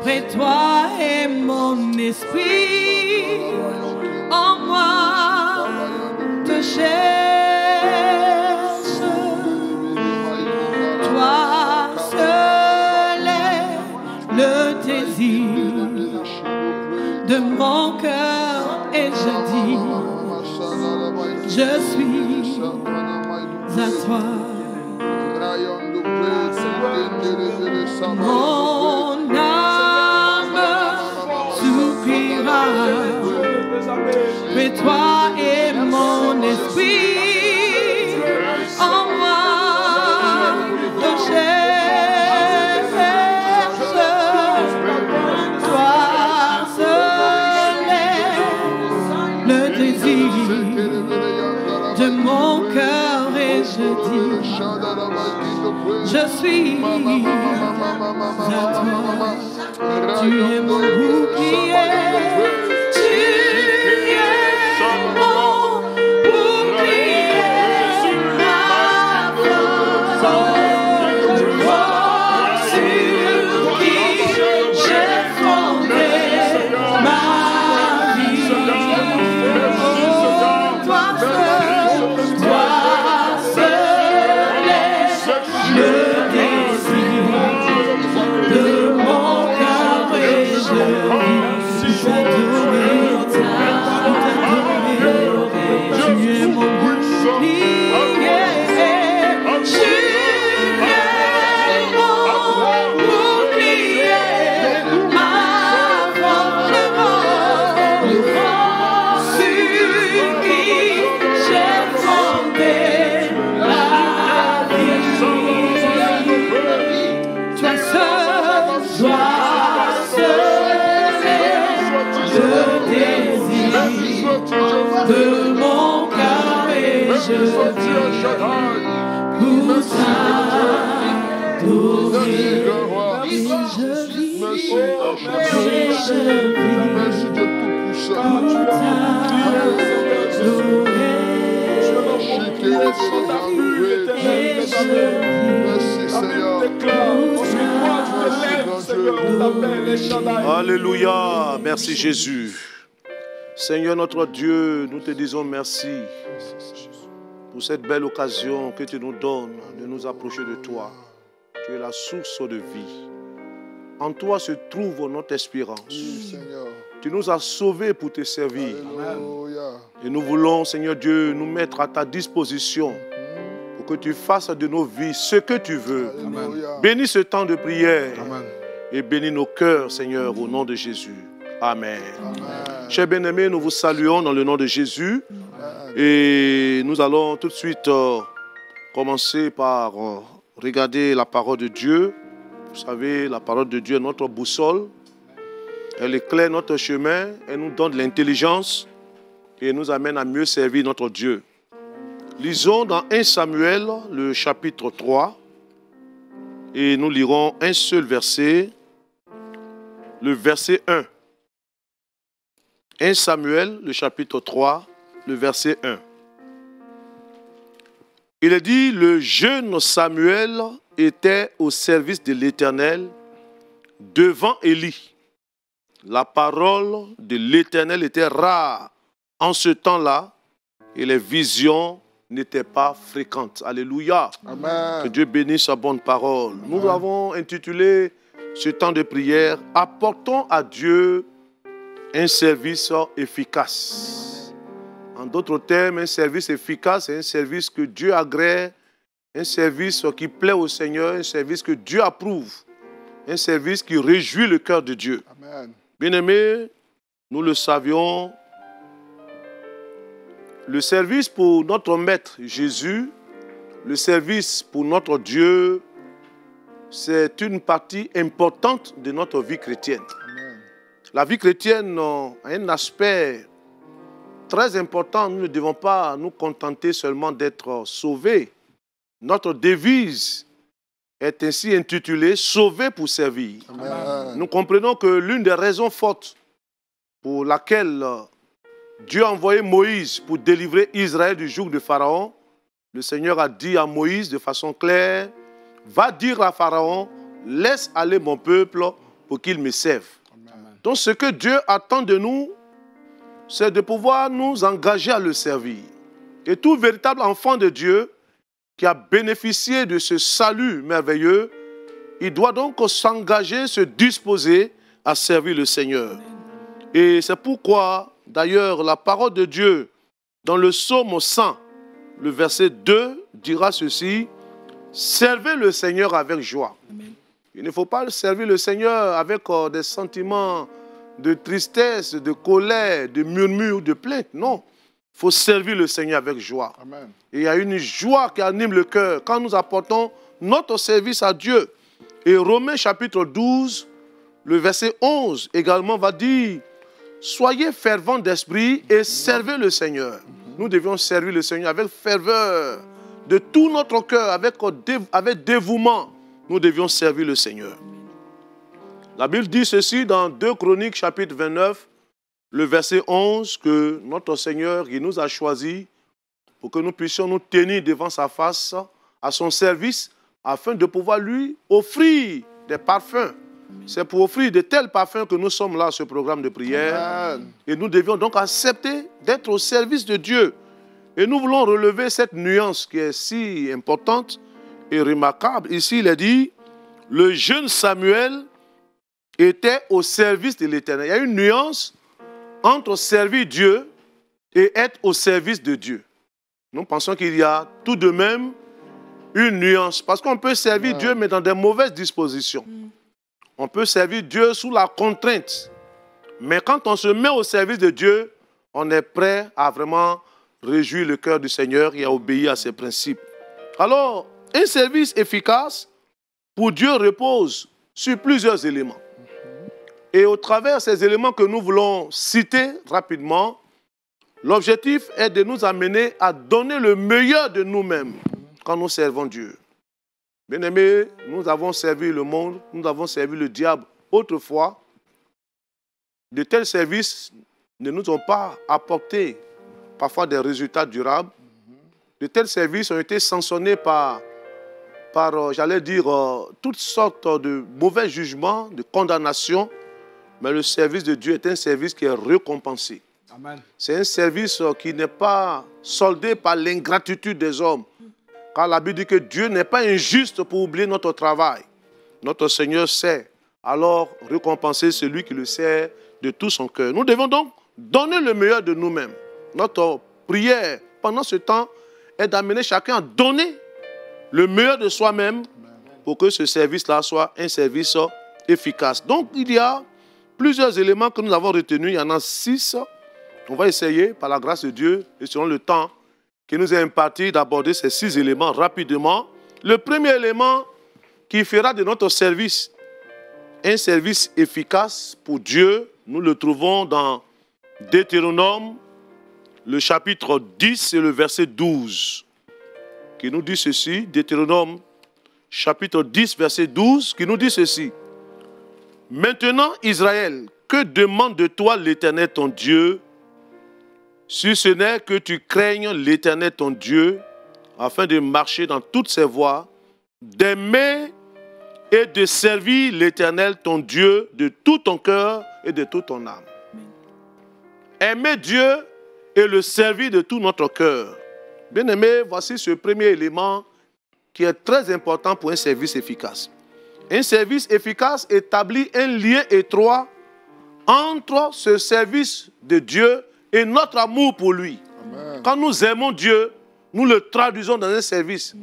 Près de toi est mon esprit, en moi te cherche. Toi seul est le désir de mon cœur et je dis, je suis à toi. Mon âme soupira, mais toi et mon esprit en moi te cherche. Toi seul est le désir de mon cœur et je dis, je suis à toi. Tu es mon bouclier. Tu es mon bouclier. Ma force sur qui j'ai fondé ma vie. Oh, toi seul est le désir de mon cœur et je vis t'adorer, tu es mon bouclier, tu es mon bouclier, ma force sur qui j'ai fondé la vie. Toi seul est le désir de mon cœur et je vis pour t'adorer. Et je vis pour Alléluia, merci Jésus. Seigneur notre Dieu, nous te disons merci pour cette belle occasion que tu nous donnes de nous approcher de toi. Tu es la source de vie. En toi se trouve notre espérance. Tu nous as sauvés pour te servir. Et nous voulons, Seigneur Dieu, nous mettre à ta disposition pour que tu fasses de nos vies ce que tu veux. Bénis ce temps de prière. Et bénis nos cœurs, Seigneur, au nom de Jésus. Amen. Chers bien-aimés, nous vous saluons dans le nom de Jésus. Et nous allons tout de suite commencer par regarder la parole de Dieu. Vous savez, la parole de Dieu est notre boussole. Elle éclaire notre chemin, elle nous donne de l'intelligence et nous amène à mieux servir notre Dieu. Lisons dans 1 Samuel, le chapitre 3, et nous lirons un seul verset, le verset 1. 1 Samuel, le chapitre 3, le verset 1. Il est dit, le jeune Samuel était au service de l'Éternel devant Élie. La parole de l'Éternel était rare en ce temps-là et les visions n'étaient pas fréquentes. Alléluia. Amen. Que Dieu bénisse sa bonne parole. Amen. Nous avons intitulé ce temps de prière « Apportons à Dieu un service efficace ». En d'autres termes, un service efficace, c'est un service que Dieu agrée, un service qui plaît au Seigneur, un service que Dieu approuve, un service qui réjouit le cœur de Dieu. Amen. Bien-aimés, nous le savions, le service pour notre Maître Jésus, le service pour notre Dieu, c'est une partie importante de notre vie chrétienne. Amen. La vie chrétienne a un aspect très important. Nous ne devons pas nous contenter seulement d'être sauvés. Notre devise est ainsi intitulée « Sauver pour servir ». Nous comprenons que l'une des raisons fortes pour laquelle Dieu a envoyé Moïse pour délivrer Israël du joug de Pharaon, le Seigneur a dit à Moïse de façon claire, « Va dire à Pharaon, laisse aller mon peuple pour qu'ils me servent. Donc ce que Dieu attend de nous, c'est de pouvoir nous engager à le servir. Et tout véritable enfant de Dieu qui a bénéficié de ce salut merveilleux, il doit donc s'engager, se disposer à servir le Seigneur. Et c'est pourquoi, d'ailleurs, la parole de Dieu, dans le psaume 100, le verset 2, dira ceci: servez le Seigneur avec joie. Amen. Il ne faut pas servir le Seigneur avec des sentiments de tristesse, de colère, de murmure, de plainte. Non. Il faut servir le Seigneur avec joie. Amen. Et il y a une joie qui anime le cœur quand nous apportons notre service à Dieu. Et Romains chapitre 12, le verset 11 également va dire: soyez fervents d'esprit et servez le Seigneur. Nous devions servir le Seigneur avec ferveur, de tout notre cœur, avec dévouement. Nous devions servir le Seigneur. La Bible dit ceci dans 2 Chroniques chapitre 29, le verset 11, que notre Seigneur, il nous a choisis pour que nous puissions nous tenir devant sa face, à son service, afin de pouvoir lui offrir des parfums. C'est pour offrir de tels parfums que nous sommes là à ce programme de prière. Amen. Et nous devions donc accepter d'être au service de Dieu. Et nous voulons relever cette nuance qui est si importante et remarquable. Ici, il est dit, le jeune Samuel était au service de l'Éternel. Il y a une nuance entre servir Dieu et être au service de Dieu. Nous pensons qu'il y a tout de même une nuance. Parce qu'on peut servir Dieu, mais dans des mauvaises dispositions. On peut servir Dieu sous la contrainte. Mais quand on se met au service de Dieu, on est prêt à vraiment réjouir le cœur du Seigneur et à obéir à ses principes. Alors, un service efficace pour Dieu repose sur plusieurs éléments. Et au travers de ces éléments que nous voulons citer rapidement, l'objectif est de nous amener à donner le meilleur de nous-mêmes quand nous servons Dieu. Bien-aimés, nous avons servi le monde, nous avons servi le diable autrefois. De tels services ne nous ont pas apporté parfois des résultats durables. De tels services ont été sanctionnés par j'allais dire, toutes sortes de mauvais jugements, de condamnations. Mais le service de Dieu est un service qui est récompensé. C'est un service qui n'est pas soldé par l'ingratitude des hommes. Car la Bible dit que Dieu n'est pas injuste pour oublier notre travail. Notre Seigneur sait alors récompenser celui qui le sert de tout son cœur. Nous devons donc donner le meilleur de nous-mêmes. Notre prière pendant ce temps est d'amener chacun à donner le meilleur de soi-même pour que ce service-là soit un service efficace. Donc il y a plusieurs éléments que nous avons retenus. Il y en a 6. On va essayer, par la grâce de Dieu et selon le temps qui nous est imparti, d'aborder ces 6 éléments rapidement. Le premier élément qui fera de notre service un service efficace pour Dieu, nous le trouvons dans Deutéronome, le chapitre 10 et le verset 12, qui nous dit ceci. Deutéronome, chapitre 10, verset 12, qui nous dit ceci. Maintenant, Israël, que demande de toi l'Éternel ton Dieu, si ce n'est que tu craignes l'Éternel ton Dieu, afin de marcher dans toutes ses voies, d'aimer et de servir l'Éternel ton Dieu de tout ton cœur et de toute ton âme. Aimer Dieu et le servir de tout notre cœur. Bien-aimés, voici ce premier élément qui est très important pour un service efficace. Un service efficace établit un lien étroit entre ce service de Dieu et notre amour pour lui. Amen. Quand nous aimons Dieu, nous le traduisons dans un service.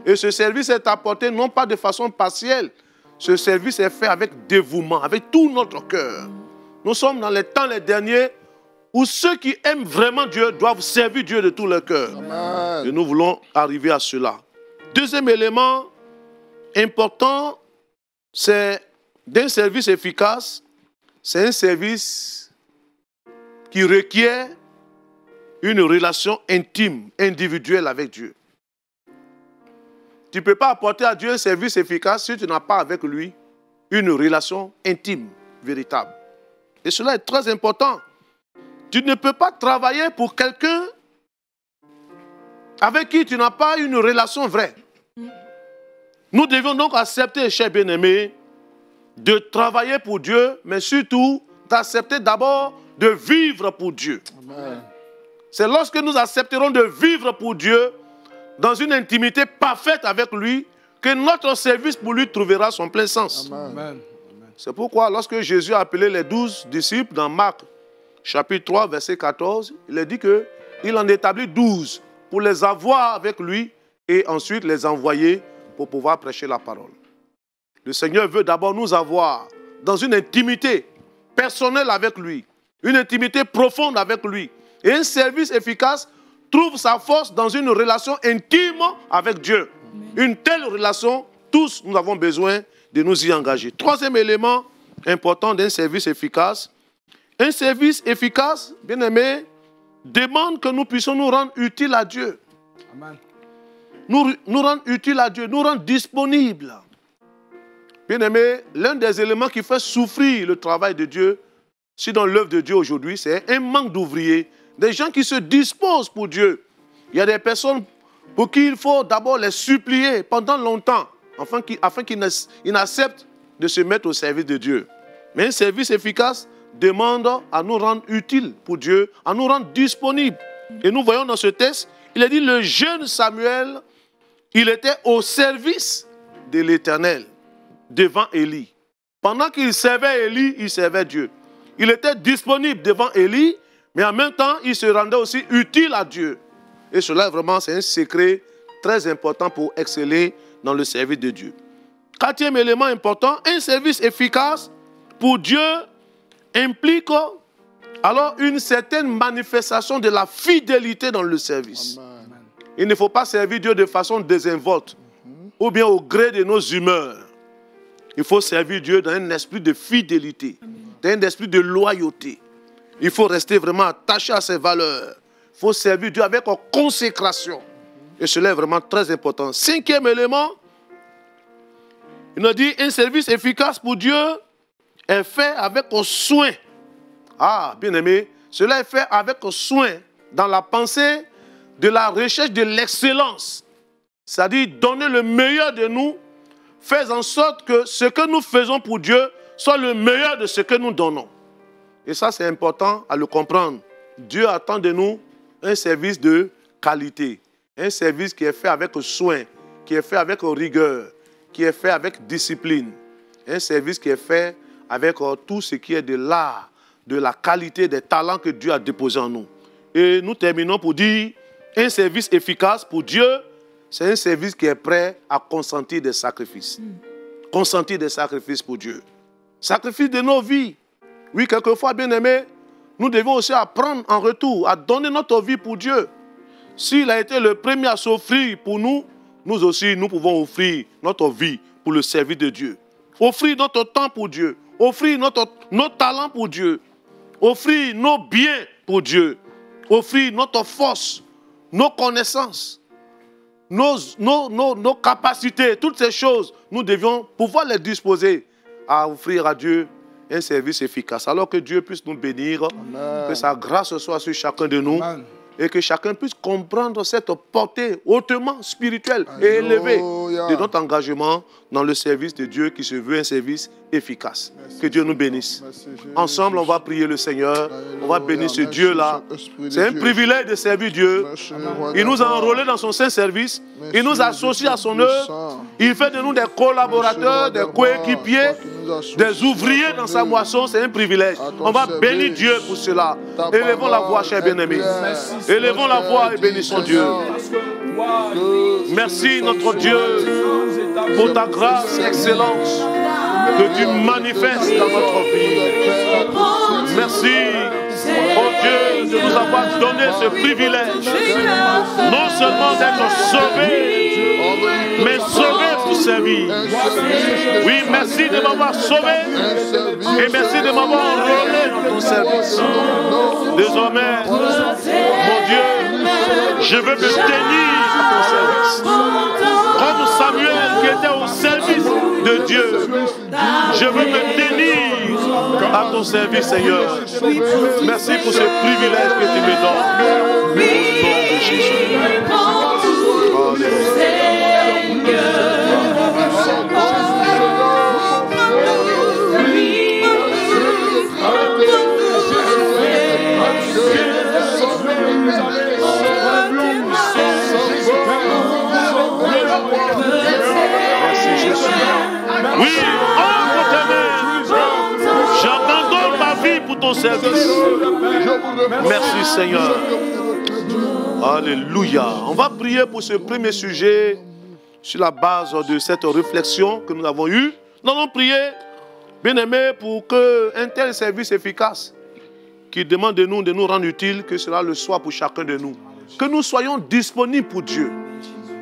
Et ce service est apporté non pas de façon partielle. Ce service est fait avec dévouement, avec tout notre cœur. Nous sommes dans les temps les derniers où ceux qui aiment vraiment Dieu doivent servir Dieu de tout leur cœur. Amen. Et nous voulons arriver à cela. Deuxième élément important, c'est d'un service efficace, c'est un service qui requiert une relation intime, individuelle avec Dieu. Tu ne peux pas apporter à Dieu un service efficace si tu n'as pas avec lui une relation intime, véritable. Et cela est très important. Tu ne peux pas travailler pour quelqu'un avec qui tu n'as pas une relation vraie. Nous devions donc accepter, chers bien-aimés, de travailler pour Dieu, mais surtout d'accepter d'abord de vivre pour Dieu. C'est lorsque nous accepterons de vivre pour Dieu dans une intimité parfaite avec lui que notre service pour lui trouvera son plein sens. C'est pourquoi lorsque Jésus a appelé les 12 disciples dans Marc chapitre 3 verset 14, il a dit qu'il en établit 12 pour les avoir avec lui et ensuite les envoyer pour pouvoir prêcher la parole. Le Seigneur veut d'abord nous avoir dans une intimité personnelle avec lui, une intimité profonde avec lui. Et un service efficace trouve sa force dans une relation intime avec Dieu. Une telle relation, tous nous avons besoin de nous y engager. Troisième élément important d'un service efficace. Un service efficace, bien aimé, demande que nous puissions nous rendre utiles à Dieu. Amen. Nous rendre utiles à Dieu, nous rendre disponibles. Bien aimé, l'un des éléments qui fait souffrir le travail de Dieu, si dans l'œuvre de Dieu aujourd'hui, c'est un manque d'ouvriers, des gens qui se disposent pour Dieu. Il y a des personnes pour qui il faut d'abord les supplier pendant longtemps, afin qu'ils n'acceptent de se mettre au service de Dieu. Mais un service efficace demande à nous rendre utiles pour Dieu, à nous rendre disponibles. Et nous voyons dans ce texte, il est dit, le jeune Samuel, il était au service de l'Éternel, devant Élie. Pendant qu'il servait Élie, il servait Dieu. Il était disponible devant Élie, mais en même temps, il se rendait aussi utile à Dieu. Et cela, vraiment, c'est un secret très important pour exceller dans le service de Dieu. Quatrième élément important, un service efficace pour Dieu implique alors une certaine manifestation de la fidélité dans le service. Amen. Il ne faut pas servir Dieu de façon désinvolte ou bien au gré de nos humeurs. Il faut servir Dieu dans un esprit de fidélité, dans un esprit de loyauté. Il faut rester vraiment attaché à ses valeurs. Il faut servir Dieu avec consécration. Et cela est vraiment très important. Cinquième élément, il nous dit un service efficace pour Dieu est fait avec soin. Ah, bien aimé, cela est fait avec soin dans la pensée de la recherche de l'excellence. C'est-à-dire donner le meilleur de nous, faire en sorte que ce que nous faisons pour Dieu soit le meilleur de ce que nous donnons. Et ça, c'est important à le comprendre. Dieu attend de nous un service de qualité, un service qui est fait avec soin, qui est fait avec rigueur, qui est fait avec discipline, un service qui est fait avec tout ce qui est de l'art, de la qualité, des talents que Dieu a déposés en nous. Et nous terminons pour dire, un service efficace pour Dieu, c'est un service qui est prêt à consentir des sacrifices. Consentir des sacrifices pour Dieu. Sacrifice de nos vies. Oui, quelquefois, bien aimé, nous devons aussi apprendre en retour à donner notre vie pour Dieu. S'il a été le premier à s'offrir pour nous, nous aussi, nous pouvons offrir notre vie pour le service de Dieu. Offrir notre temps pour Dieu. Offrir nos talents pour Dieu. Offrir nos biens pour Dieu. Offrir notre force, nos connaissances, nos capacités, toutes ces choses, nous devions pouvoir les disposer à offrir à Dieu un service efficace. Alors que Dieu puisse nous bénir, Amen. Que sa grâce soit sur chacun de nous. Amen. Et que chacun puisse comprendre cette portée hautement spirituelle et élevée de notre engagement dans le service de Dieu qui se veut un service efficace. Merci. Que Dieu nous bénisse. Merci, ensemble, on va prier le Seigneur. On va bénir ce Dieu-là. C'est un privilège de servir Dieu. Il nous a enrôlés dans son saint service. Il nous associe à son œuvre. Il fait de nous des collaborateurs, des coéquipiers, des ouvriers dans sa moisson. C'est un privilège. On va bénir Dieu pour cela. Élevons la voix, chers bien-aimés. Élevons la voix et bénissons Dieu. Merci notre Dieu pour ta grâce et excellence que tu manifestes dans notre vie. Merci, oh Dieu, de nous avoir donné ce privilège, non seulement d'être sauvés, mais sauvés pour servir. Oui, merci de m'avoir sauvé et merci de m'avoir enrôlé dans ton service. Désormais, mon Dieu, je veux me tenir à ton service. Comme Samuel qui était au service de Dieu, je veux me tenir à ton service, Seigneur. Merci pour ce privilège que tu me donnes. Au nom de Jésus. Alléluia. Oui, ouvre tes mains. J'abandonne ma vie pour ton service. Merci Seigneur. Alléluia. On va prier pour ce premier sujet sur la base de cette réflexion que nous avons eue. Nous allons prier, bien-aimés, pour qu'un tel service efficace qui demande de nous rendre utiles, que cela le soit pour chacun de nous. Que nous soyons disponibles pour Dieu.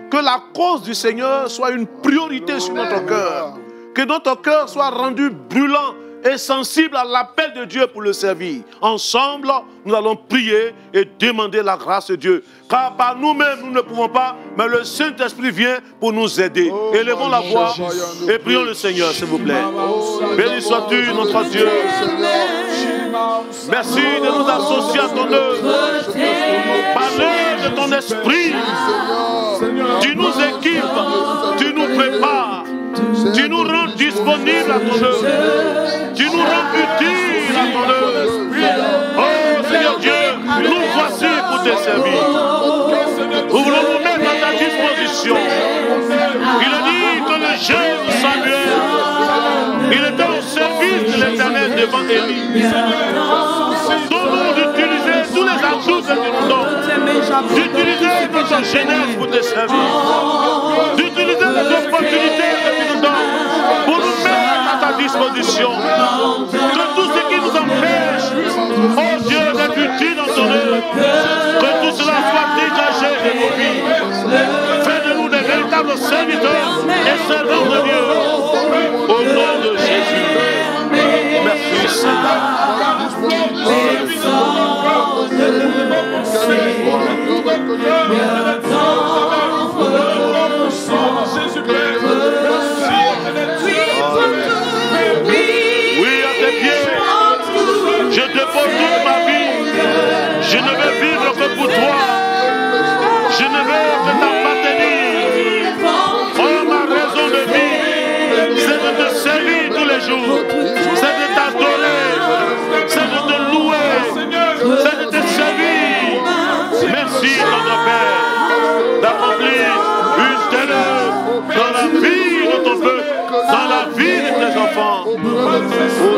Que la cause du Seigneur soit une priorité sur notre cœur. Que notre cœur soit rendu brûlant et sensible à l'appel de Dieu pour le servir. Ensemble, nous allons prier et demander la grâce de Dieu. Car par nous-mêmes, nous ne pouvons pas, mais le Saint-Esprit vient pour nous aider. Élevons la voix et prions le Seigneur, s'il vous plaît. Béni sois-tu, notre Dieu. Merci de nous associer à ton œuvre. Par l'œuvre de ton esprit, tu nous équipes, tu nous prépares, tu nous rends disponibles à ton œuvre. Tu nous rends utiles à ton œuvre. Oh Seigneur Dieu, nous voici pour te servir. Nous voulons nous mettre à ta disposition. Il a dit que le jeune Samuel, il était au service de l'Éternel devant Élie. Donne-nous d'utiliser tous les atouts que tu nous donnes. D'utiliser notre jeunesse pour te servir. D'utiliser les opportunités que tu nous donnes pour nous mettre à ta disposition. Que tout ce qui nous empêche, oh Dieu, d'être utile dans ton œuvre, que tout cela soit dégagé de nos vies. Fais de nous des véritables serviteurs et servants de Dieu. Au nom de Jésus. Merci Oui, à tes pieds, je dépose toute ma vie. Je ne veux vivre que pour toi. Je ne veux que t'appartenir. Oh, ma raison de vie, c'est de te servir tous les jours. C'est de t'adorer. C'est de te louer. C'est de te servir. Merci, notre Père, d'accomplir une telle œuvre dans la vie de ton peuple, dans la vie de tes enfants. Au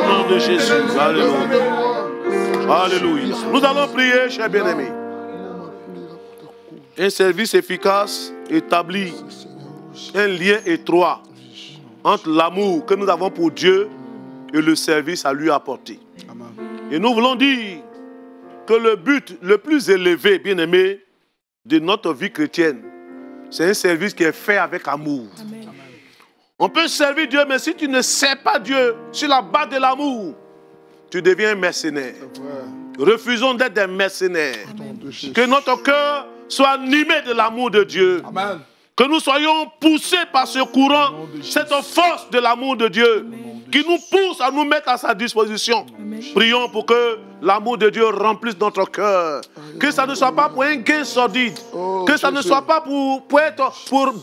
nom de Jésus. Alléluia. Alléluia. Nous allons prier, chers bien-aimés. Un service efficace établit un lien étroit entre l'amour que nous avons pour Dieu et le service à lui apporter. Et nous voulons dire que le but le plus élevé, bien-aimé, de notre vie chrétienne, c'est un service qui est fait avec amour. Amen. On peut servir Dieu, mais si tu ne sers pas Dieu sur la base de l'amour, tu deviens un mercenaire. Refusons d'être des mercenaires. Amen. Que notre cœur soit animé de l'amour de Dieu. Amen. Que nous soyons poussés par ce courant, cette force de l'amour de Dieu, qui nous pousse à nous mettre à sa disposition. Amen. Prions pour que l'amour de Dieu remplisse notre cœur. Que ça ne soit pas pour un gain sordide. Que ça ne soit pas pour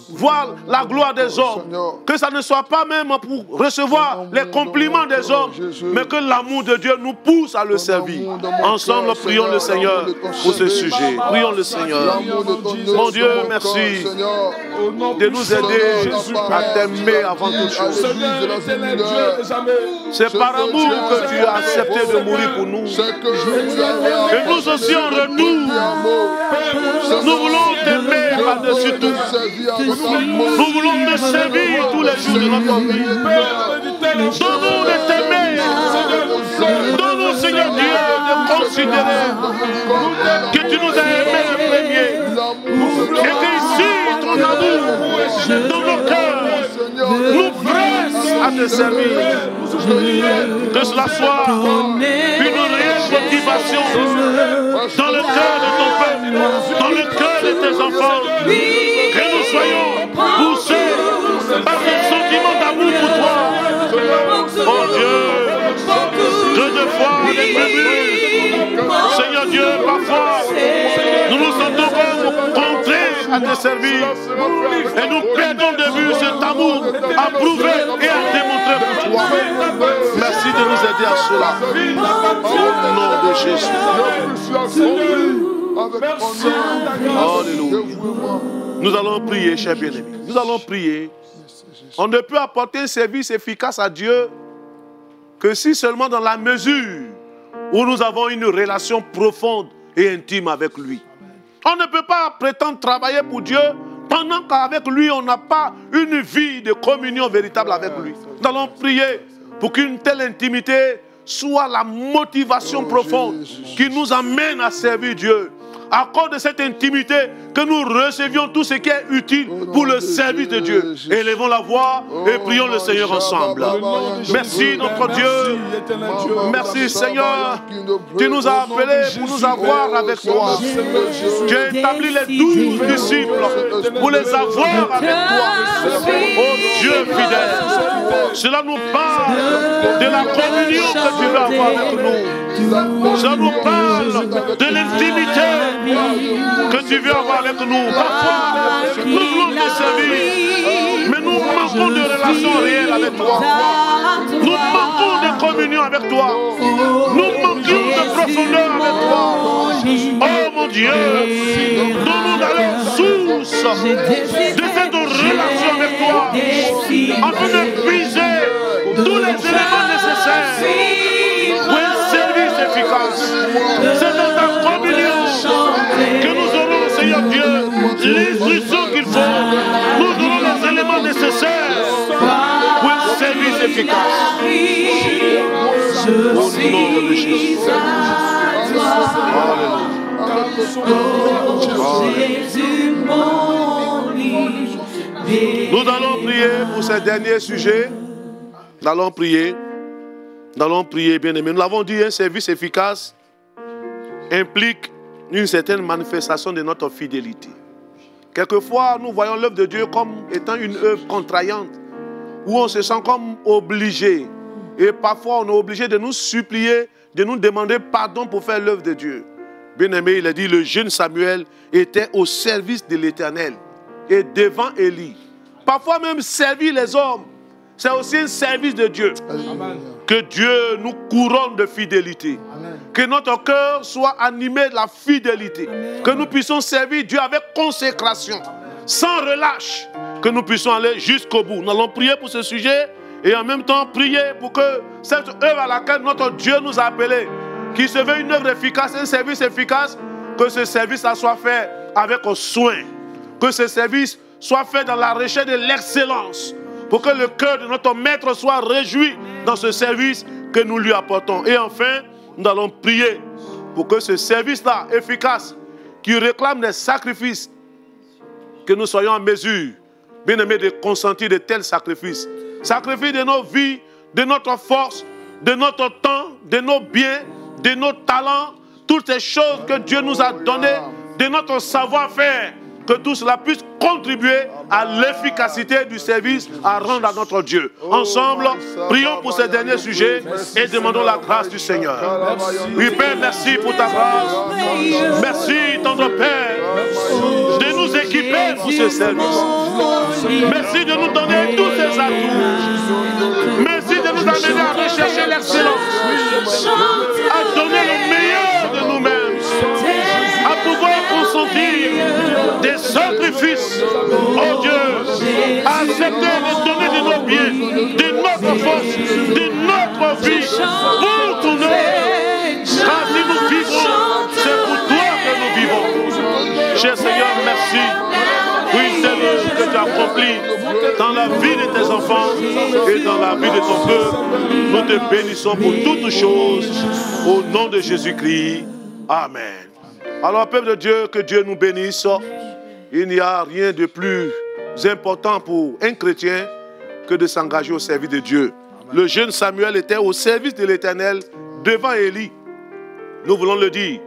voir la gloire des hommes. Que ça ne soit pas même pour recevoir les compliments des hommes. Mais que l'amour de Dieu nous pousse à le servir. Ensemble, prions le Seigneur pour ce sujet. Prions le Seigneur. Mon Dieu, merci de nous aider à t'aimer avant toute chose. C'est par amour que tu as accepté de mourir pour nous. Et nous aussi en retour, nous voulons t'aimer par-dessus tout. Nous voulons te servir tous les jours de notre vie. Donne-nous de t'aimer. Donne-nous, Seigneur Dieu, de considérer que tu nous as aimés le premier. Et que ici, ton amour dans nos cœurs nous presse à te servir. Que cela soit une réelle motivation dans le cœur de ton peuple, dans le cœur de tes enfants. Que nous soyons poussés par ce sentiment d'amour pour toi. Oh Dieu, que de fois on est prévenu. Seigneur Dieu, parfois, nous nous sentons comme contraints à te servir. Et nous perdons de vue cet amour à prouver et à démontrer pour toi. Merci de nous aider à cela. Au nom de Jésus. Alléluia. Nous allons prier, chers bien-aimés. Nous allons prier On ne peut apporter un service efficace à Dieu que si seulement dans la mesure où nous avons une relation profonde et intime avec lui. On ne peut pas prétendre travailler pour Dieu pendant qu'avec lui, on n'a pas une vie de communion véritable avec lui. Nous allons prier pour qu'une telle intimité soit la motivation profonde qui nous amène à servir Dieu. À cause de cette intimité, que nous recevions tout ce qui est utile pour le service de Dieu. Élevons la voix et prions le Seigneur ensemble. Merci notre Dieu. Merci Seigneur. Tu nous as appelés pour nous avoir avec toi. Tu as établi les 12 disciples pour les avoir avec toi. Oh Dieu fidèle. Cela nous parle de la communion que tu veux avoir avec nous. Cela nous parle de l'intimité que tu veux avoir avec nous. Parfois, nous voulons te servir, mais nous manquons de relations réelles avec toi. Nous manquons de communion avec toi. Nous manquons de profondeur avec toi. Oh mon Dieu, donne-nous la source de cette relation avec toi, afin de puiser tous les éléments nécessaires pour un service efficace. C'est dans ta communion que nous aurons, Seigneur Dieu, l'instruction qu'il faut. Nous aurons les éléments nécessaires pour un service efficace. Au nom de Jésus. Nous allons prier pour ce dernier sujet. Nous allons prier. Nous allons prier, bien-aimés. Nous l'avons dit, un service efficace implique une certaine manifestation de notre fidélité. Quelquefois, nous voyons l'œuvre de Dieu comme étant une œuvre contraignante, où on se sent comme obligé. Et parfois, on est obligé de nous supplier, de nous demander pardon pour faire l'œuvre de Dieu. Bien-aimé, il a dit, le jeune Samuel était au service de l'Éternel et devant Élie. Parfois même servir les hommes, c'est aussi un service de Dieu. Amen. Que Dieu nous couronne de fidélité. Amen. Que notre cœur soit animé de la fidélité. Amen. Que nous puissions servir Dieu avec consécration, amen, sans relâche. Que nous puissions aller jusqu'au bout. Nous allons prier pour ce sujet et en même temps prier pour que cette œuvre à laquelle notre Dieu nous a appelés, qui se veut une œuvre efficace, un service efficace, que ce service soit fait avec soin. Que ce service soit fait dans la recherche de l'excellence. Pour que le cœur de notre maître soit réjoui dans ce service que nous lui apportons. Et enfin, nous allons prier pour que ce service-là, efficace, qui réclame des sacrifices, que nous soyons en mesure, bien aimés, de consentir de tels sacrifices. Sacrifices de nos vies, de notre force, de notre temps, de nos biens, de nos talents, toutes ces choses que Dieu nous a données, de notre savoir-faire. Que tout cela puisse contribuer à l'efficacité du service à rendre à notre Dieu. Ensemble, prions pour ce dernier sujet et demandons la grâce du Seigneur. Oui, Père, merci pour ta grâce. Merci, tendre Père, de nous équiper pour ce service. Merci de nous donner tous ces atouts. Merci de nous amener à rechercher l'excellence, à donner le meilleur de nous-mêmes, à pouvoir consentir des sacrifices, oh Dieu, à accepter de donner de nos biens, de notre force, de notre vie, pour ton nom. Car si nous vivons, c'est pour toi que nous vivons. Cher Seigneur, merci. Oui, c'est l'œuvre que tu as accomplie dans la vie de tes enfants et dans la vie de ton peuple. Nous te bénissons pour toutes choses. Au nom de Jésus-Christ. Amen. Alors, peuple de Dieu, que Dieu nous bénisse. Il n'y a rien de plus important pour un chrétien que de s'engager au service de Dieu. Amen. Le jeune Samuel était au service de l'Éternel devant Élie. Nous voulons le dire,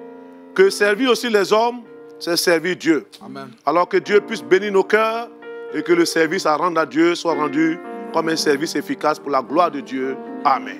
que servir aussi les hommes, c'est servir Dieu. Amen. Alors que Dieu puisse bénir nos cœurs et que le service à rendre à Dieu soit rendu comme un service efficace pour la gloire de Dieu. Amen.